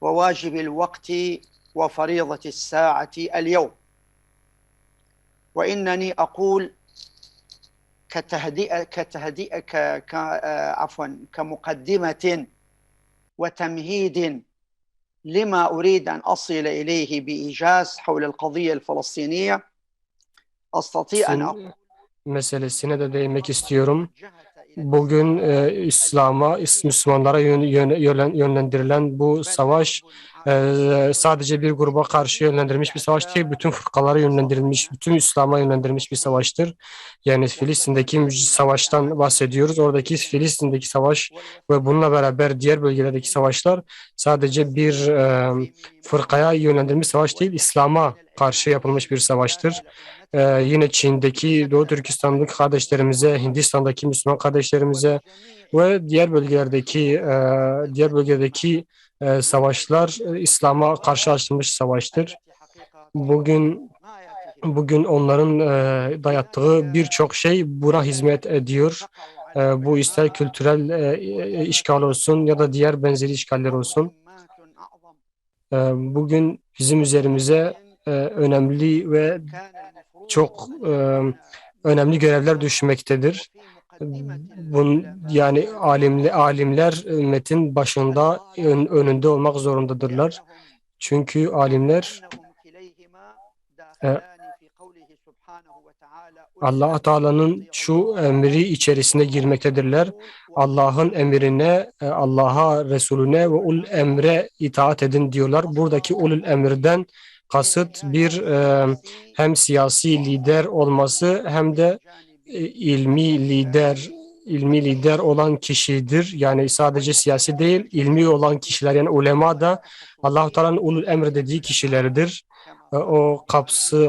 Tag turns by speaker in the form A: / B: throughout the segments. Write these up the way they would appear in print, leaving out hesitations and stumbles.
A: وواجب الوقت وفريضة الساعة اليوم. وإنني أقول كمقدمة وتمهيد لما أريد أن أصل إليه بإيجاز حول القضية الفلسطينية. أستطيع أن أقول
B: meselesine de değinmek istiyorum. Bugün İslam'a, Müslümanlara yönlendirilen bu savaş sadece bir gruba karşı yönlendirilmiş bir savaş değil, bütün fırkalara yönlendirilmiş, bütün İslam'a yönlendirilmiş bir savaştır. Yani Filistin'deki savaştan bahsediyoruz. Oradaki Filistin'deki savaş ve bununla beraber diğer bölgelerdeki savaşlar sadece bir fırkaya yönlendirilmiş savaş değil, İslam'a karşı yapılmış bir savaştır. Yine Çin'deki Doğu Türkistan'daki kardeşlerimize, Hindistan'daki Müslüman kardeşlerimize ve diğer bölgedeki savaşlar İslam'a karşı açılmış savaştır. Bugün onların dayattığı birçok şey buna hizmet ediyor. Bu ister kültürel işgal olsun ya da diğer benzeri işgaller olsun. Bugün bizim üzerimize önemli ve çok önemli görevler düşmektedir. Yani alimler ümmetin başında, önünde olmak zorundadırlar. Çünkü alimler Allah Teala'nın şu emri içerisine girmektedirler. Allah'ın emrine, Allah'a, Resulüne ve ul emre itaat edin diyorlar. Buradaki ulul emirden kasıt bir hem siyasi lider olması hem de ilmi lider olan kişidir. Yani sadece siyasi değil, ilmi olan kişiler, yani ulema da Allah-u Teala'nın ulul emr dediği kişilerdir. O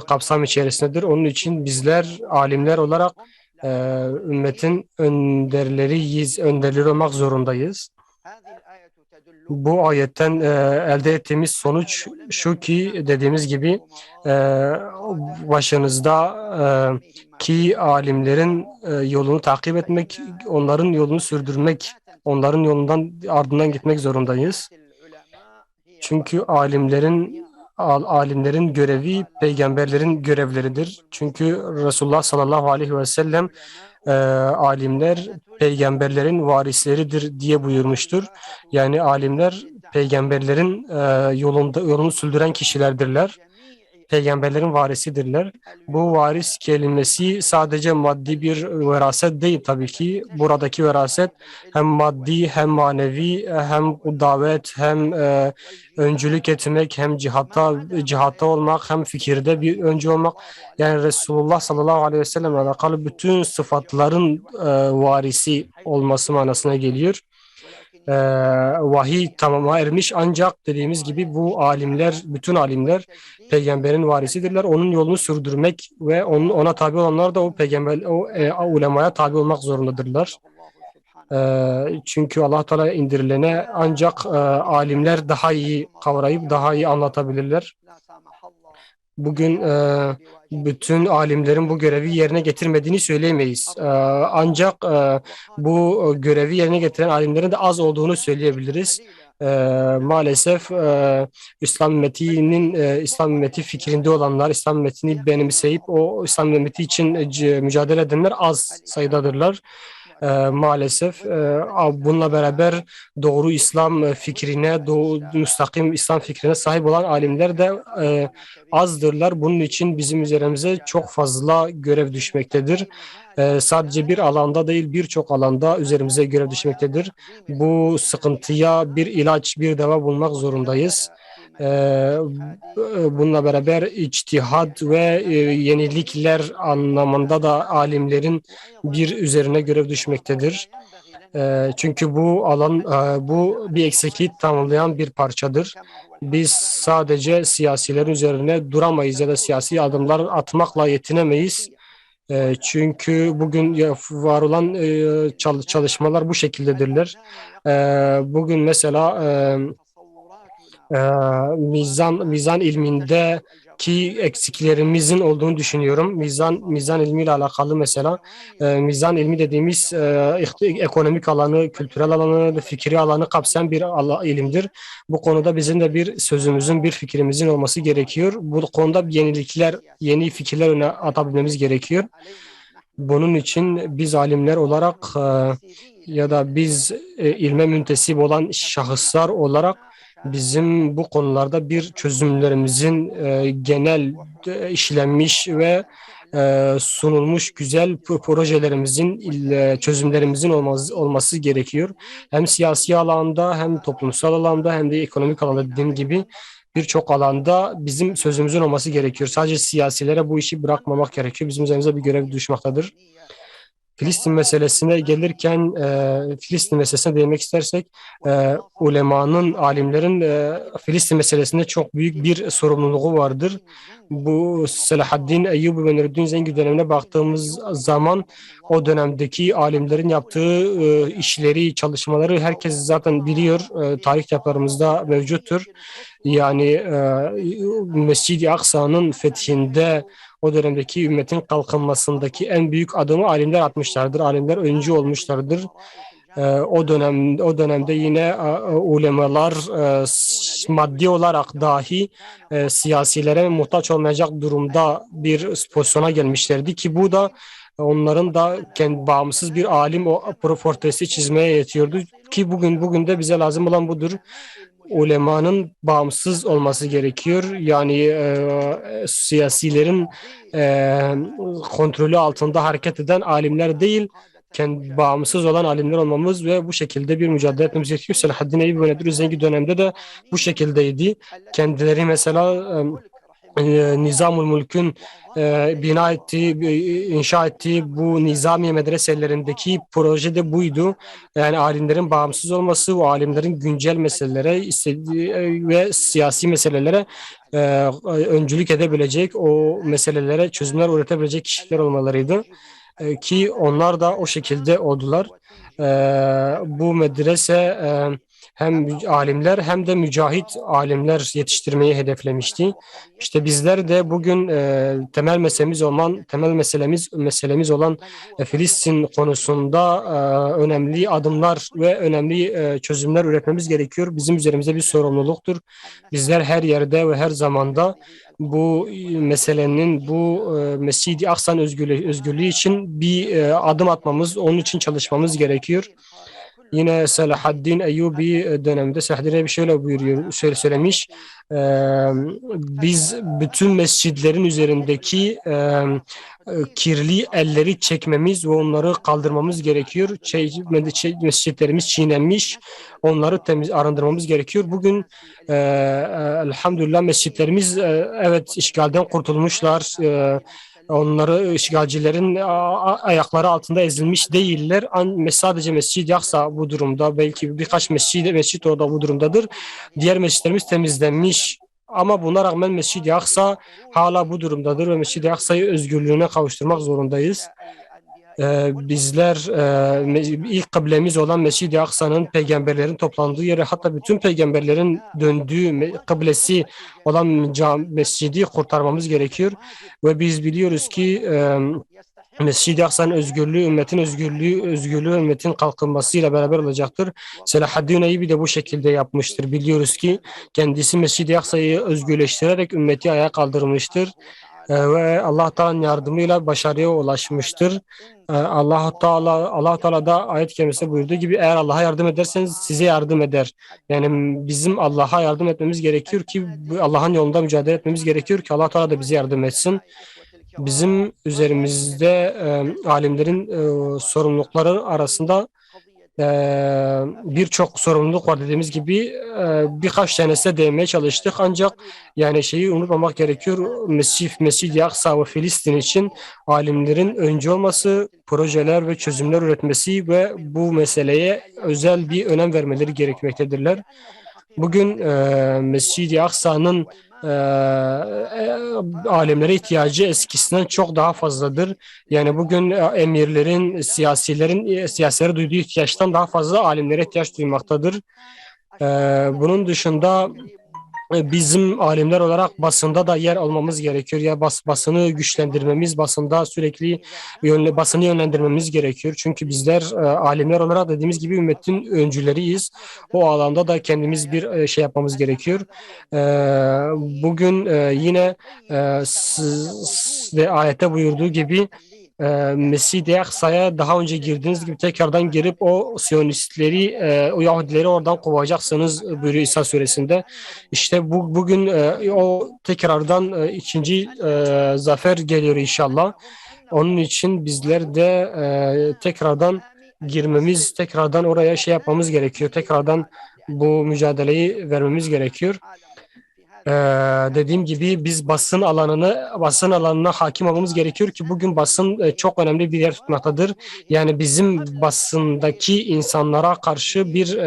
B: kapsam içerisindedir. Onun için bizler alimler olarak ümmetin önderleri olmak zorundayız. Bu ayetten elde ettiğimiz sonuç şu ki, dediğimiz gibi başınızda ki alimlerin yolunu takip etmek, onların yolunu sürdürmek, onların yolundan ardından gitmek zorundayız. Çünkü alimlerin görevi peygamberlerin görevleridir. Çünkü Resulullah sallallahu aleyhi ve sellem alimler peygamberlerin varisleridir diye buyurmuştur. Yani alimler peygamberlerin yolunu sürdüren kişilerdirler. Peygamberlerin varisidirler. Bu varis kelimesi sadece maddi bir veraset değil tabii ki. Buradaki veraset hem maddi hem manevi hem davet hem öncülük etmek hem cihatta olmak hem fikirde bir öncü olmak. Yani Resulullah sallallahu aleyhi ve sellem'le alakalı bütün sıfatların varisi olması manasına geliyor. Vahiy tamama ermiş, ancak dediğimiz gibi bu alimler, bütün alimler peygamberin varisidirler. Onun yolunu sürdürmek ve ona tabi olanlar da o ulemaya tabi olmak zorundadırlar. Çünkü Allah Teala indirilene ancak alimler daha iyi kavrayıp daha iyi anlatabilirler. Bugün bütün alimlerin bu görevi yerine getirmediğini söyleyemeyiz. Ancak bu görevi yerine getiren alimlerin de az olduğunu söyleyebiliriz. Maalesef İslam ümmeti fikrinde olanlar, İslam ümmetini benimseyip o İslam ümmeti için mücadele edenler az sayıdadırlar. Maalesef bununla beraber doğru İslam fikrine, müstakim İslam fikrine sahip olan alimler de azdırlar. Bunun için bizim üzerimize çok fazla görev düşmektedir. Sadece bir alanda değil, birçok alanda üzerimize görev düşmektedir. Bu sıkıntıya bir ilaç, bir deva bulmak zorundayız. Bununla beraber içtihat ve yenilikler anlamında da alimlerin bir üzerine görev düşmektedir. Çünkü bu bir eksikliği tamamlayan bir parçadır. Biz sadece siyasilerin üzerine duramayız ya da siyasi adımlar atmakla yetinemeyiz. Çünkü bugün var olan çalışmalar bu şekildedirler. Bugün mesela mizan ilminde ki eksiklerimizin olduğunu düşünüyorum. Mizan ilmiyle alakalı mesela mizan ilmi dediğimiz ekonomik alanı, kültürel alanı, fikri alanı kapsayan bir ilimdir. Bu konuda bizim de bir sözümüzün, bir fikrimizin olması gerekiyor. Bu konuda yenilikler, yeni fikirler öne atabilmemiz gerekiyor. Bunun için biz alimler olarak ya da biz ilme müntesip olan şahıslar olarak bizim bu konularda bir çözümlerimizin genel işlenmiş ve sunulmuş güzel projelerimizin, çözümlerimizin olması gerekiyor. Hem siyasi alanda hem toplumsal alanda hem de ekonomik alanda dediğim gibi birçok alanda bizim sözümüzün olması gerekiyor. Sadece siyasilere bu işi bırakmamak gerekiyor. Bizim üzerimize bir görev düşmektedir. Filistin meselesine gelirken Filistin meselesine değinmek istersek ulemanın, alimlerin Filistin meselesinde çok büyük bir sorumluluğu vardır. Bu Selahaddin Eyyubi ve Nuruddin Zengi dönemine baktığımız zaman o dönemdeki alimlerin yaptığı işleri, çalışmaları herkes zaten biliyor. Tarih kitaplarımızda mevcuttur. Yani Mescid-i Aksa'nın fethinde o dönemdeki ümmetin kalkınmasındaki en büyük adımı alimler atmışlardır. Alimler öncü olmuşlardır. O dönemde yine ulemalar maddi olarak dahi siyasilere muhtaç olmayacak durumda bir pozisyona gelmişlerdi ki bu da onların da kendi bağımsız bir alim portresi çizmeye yetiyordu ki bugün de bize lazım olan budur. Ulemanın bağımsız olması gerekiyor. Yani siyasilerin kontrolü altında hareket eden alimler değil, kendi bağımsız olan alimler olmamız ve bu şekilde bir mücadele etmemiz gerekiyor. Selahaddin Eyyubi ve Nedir Zengi dönemde de bu şekildeydi. Kendileri mesela Nizamul Mulk'ün bina ettiği, inşa ettiği bu nizamiye medreselerindeki proje de buydu. Yani alimlerin bağımsız olması, o alimlerin güncel meselelere ve siyasi meselelere öncülük edebilecek, o meselelere çözümler üretebilecek kişiler olmalarıydı. Ki onlar da o şekilde oldular. Bu medrese hem alimler hem de mücahit alimler yetiştirmeyi hedeflemişti. İşte bizler de bugün temel meselemiz olan Filistin konusunda önemli adımlar ve önemli çözümler üretmemiz gerekiyor. Bizim üzerimizde bir sorumluluktur. Bizler her yerde ve her zamanda bu meselenin, bu Mescid-i Aksa'nın özgürlüğü için bir adım atmamız, onun için çalışmamız gerekiyor. Yine Selahaddin Eyyubi döneminde Selahaddin Eyyubi şöyle buyuruyor, şöyle söylemiş. Biz bütün mescitlerin üzerindeki kirli elleri çekmemiz ve onları kaldırmamız gerekiyor. Mescitlerimiz çiğnenmiş, onları arındırmamız gerekiyor. Bugün elhamdülillah mescitlerimiz evet işgalden kurtulmuşlar. Onları işgalcilerin ayakları altında ezilmiş değiller. Sadece Mescid-i Aksa bu durumda. Belki birkaç mescit orada bu durumdadır. Diğer mescitlerimiz temizlenmiş. Ama buna rağmen Mescid-i Aksa hala bu durumdadır ve Mescid-i Aksa'yı özgürlüğüne kavuşturmak zorundayız. Bizler ilk kıblemiz olan Mescid-i Aksa'nın peygamberlerin toplandığı yere, hatta bütün peygamberlerin döndüğü kıblesi olan mescidi kurtarmamız gerekiyor. Ve biz biliyoruz ki Mescid-i Aksa'nın özgürlüğü, ümmetin özgürlüğü ümmetin kalkınmasıyla beraber olacaktır. Selahaddin Eyyubi de bu şekilde yapmıştır. Biliyoruz ki kendisi Mescid-i Aksa'yı özgürleştirerek ümmeti ayağa kaldırmıştır. Ve Allah Teala'nın yardımıyla başarıya ulaşmıştır. Allah Teala da ayet-i kerimesinde buyurduğu gibi eğer Allah'a yardım ederseniz size yardım eder. Yani bizim Allah'a yardım etmemiz gerekiyor ki Allah'ın yolunda mücadele etmemiz gerekiyor ki Allah Teala da bize yardım etsin. Bizim üzerimizde alimlerin sorumlulukları arasında birçok sorumluluk var dediğimiz gibi birkaç tanesine değinmeye çalıştık ancak yani şeyi unutmamak gerekiyor. Mescid-i Aksa ve Filistin için alimlerin öncü olması, projeler ve çözümler üretmesi ve bu meseleye özel bir önem vermeleri gerekmektedirler. Bugün Mescid-i Aksa'nın alimlere ihtiyacı eskisinden çok daha fazladır. Yani bugün emirlerin, siyasilere duyduğu ihtiyaçtan daha fazla alimlere ihtiyaç duymaktadır. Bunun dışında bizim alimler olarak basında da yer almamız gerekiyor. Ya basını güçlendirmemiz, basında sürekli basını yönlendirmemiz gerekiyor. Çünkü bizler alimler olarak dediğimiz gibi ümmetin öncüleriyiz. O alanda da kendimiz bir şey yapmamız gerekiyor. E, Bugün yine de ayette buyurduğu gibi Mescid-i Aksa'ya daha önce girdiğiniz gibi tekrardan girip o Siyonistleri, o Yahudileri oradan kovacaksınız buyuruyor İsa suresinde. İşte bugün o tekrardan ikinci zafer geliyor inşallah. Onun için bizler de tekrardan girmemiz, tekrardan oraya şey yapmamız gerekiyor. Tekrardan bu mücadeleyi vermemiz gerekiyor. Dediğim gibi biz basın alanına hakim olmamız gerekiyor ki bugün basın çok önemli bir yer tutmaktadır. Yani bizim basındaki insanlara karşı bir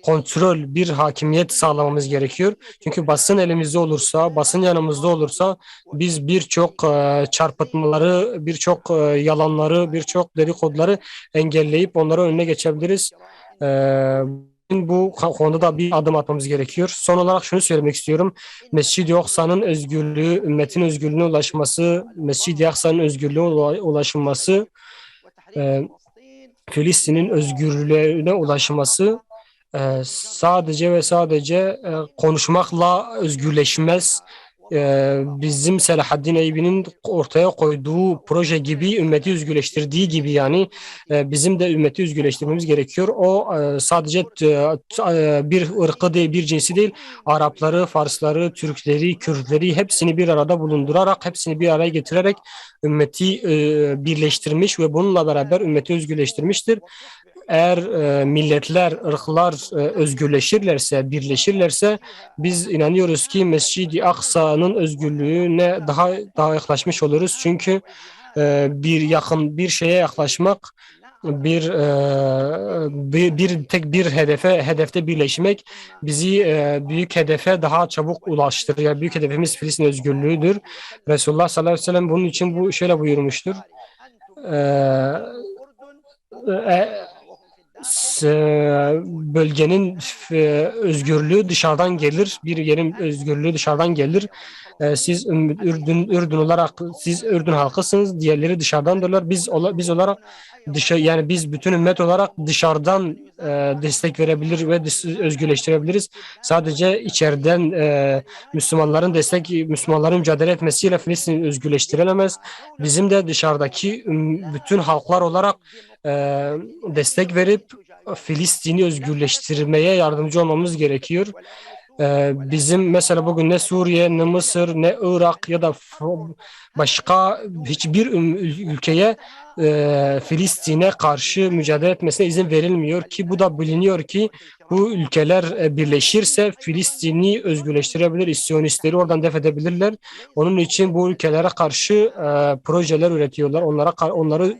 B: kontrol, bir hakimiyet sağlamamız gerekiyor. Çünkü basın elimizde olursa, basın yanımızda olursa biz birçok çarpıtmaları, birçok yalanları, birçok dedikoduları engelleyip onları önüne geçebiliriz. Bu konuda da bir adım atmamız gerekiyor. Son olarak şunu söylemek istiyorum. Mescid-i Aksa'nın özgürlüğü, ümmetin özgürlüğüne ulaşması, Mescid-i Aksa'nın özgürlüğüne ulaşılması, Filistin'in özgürlüğüne ulaşması sadece ve sadece konuşmakla özgürleşmez. Bizim Selahaddin Eyyubi'nin ortaya koyduğu proje gibi ümmeti özgürleştirdiği gibi yani bizim de ümmeti özgürleştirmemiz gerekiyor. O sadece bir ırkı değil, bir cinsi değil, Arapları, Farsları, Türkleri, Kürtleri hepsini bir arada bulundurarak, hepsini bir araya getirerek ümmeti birleştirmiş ve bununla beraber ümmeti özgürleştirmiştir. Eğer milletler, ırklar özgürleşirlerse, birleşirlerse biz inanıyoruz ki Mescid-i Aksa'nın özgürlüğüne daha yaklaşmış oluruz. Çünkü bir şeye yaklaşmak, tek bir hedefte birleşmek bizi büyük hedefe daha çabuk ulaştırır. Yani büyük hedefimiz Filistin özgürlüğüdür. Resulullah sallallahu aleyhi ve sellem bunun için şöyle buyurmuştur. E, Bölgenin özgürlüğü dışarıdan gelir. Bir yerin özgürlüğü dışarıdan gelir. Siz Ürdün olarak siz Ürdün halkısınız. Diğerleri dışarıdandırlar. Biz olarak yani biz bütün ümmet olarak dışarıdan destek verebilir ve özgürleştirebiliriz. Sadece içeriden Müslümanların mücadele etmesiyle Filistin özgürleştirilemez. Bizim de dışarıdaki bütün halklar olarak destek verip Filistin'i özgürleştirmeye yardımcı olmamız gerekiyor. Bizim mesela bugün ne Suriye, ne Mısır, ne Irak ya da başka hiçbir ülkeye Filistin'e karşı mücadele etmesine izin verilmiyor ki bu da biliniyor ki bu ülkeler birleşirse Filistin'i özgürleştirebilir, Siyonistleri oradan def edebilirler. Onun için bu ülkelere karşı projeler üretiyorlar. Onları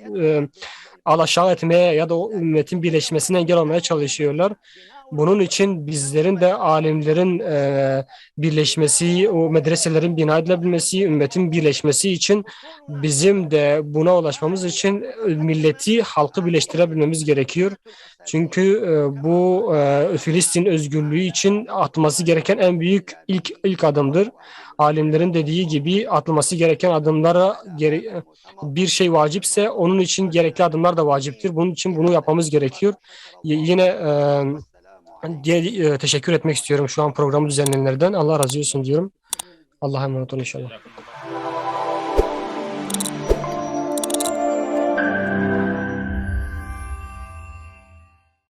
B: alaşağı etmeye ya da o ümmetin birleşmesine engel olmaya çalışıyorlar. Bunun için bizlerin de alimlerin birleşmesi, o medreselerin bina edilebilmesi, ümmetin birleşmesi için bizim de buna ulaşmamız için milleti, halkı birleştirebilmemiz gerekiyor. Çünkü bu Filistin özgürlüğü için atılması gereken en büyük ilk adımdır. Alimlerin dediği gibi atılması gereken adımlara bir şey vacipse onun için gerekli adımlar da vaciptir. Bunun için bunu yapmamız gerekiyor. Yine teşekkür etmek istiyorum şu an programı düzenleyenlerden. Allah razı olsun diyorum. Allah'a emanet olun inşallah.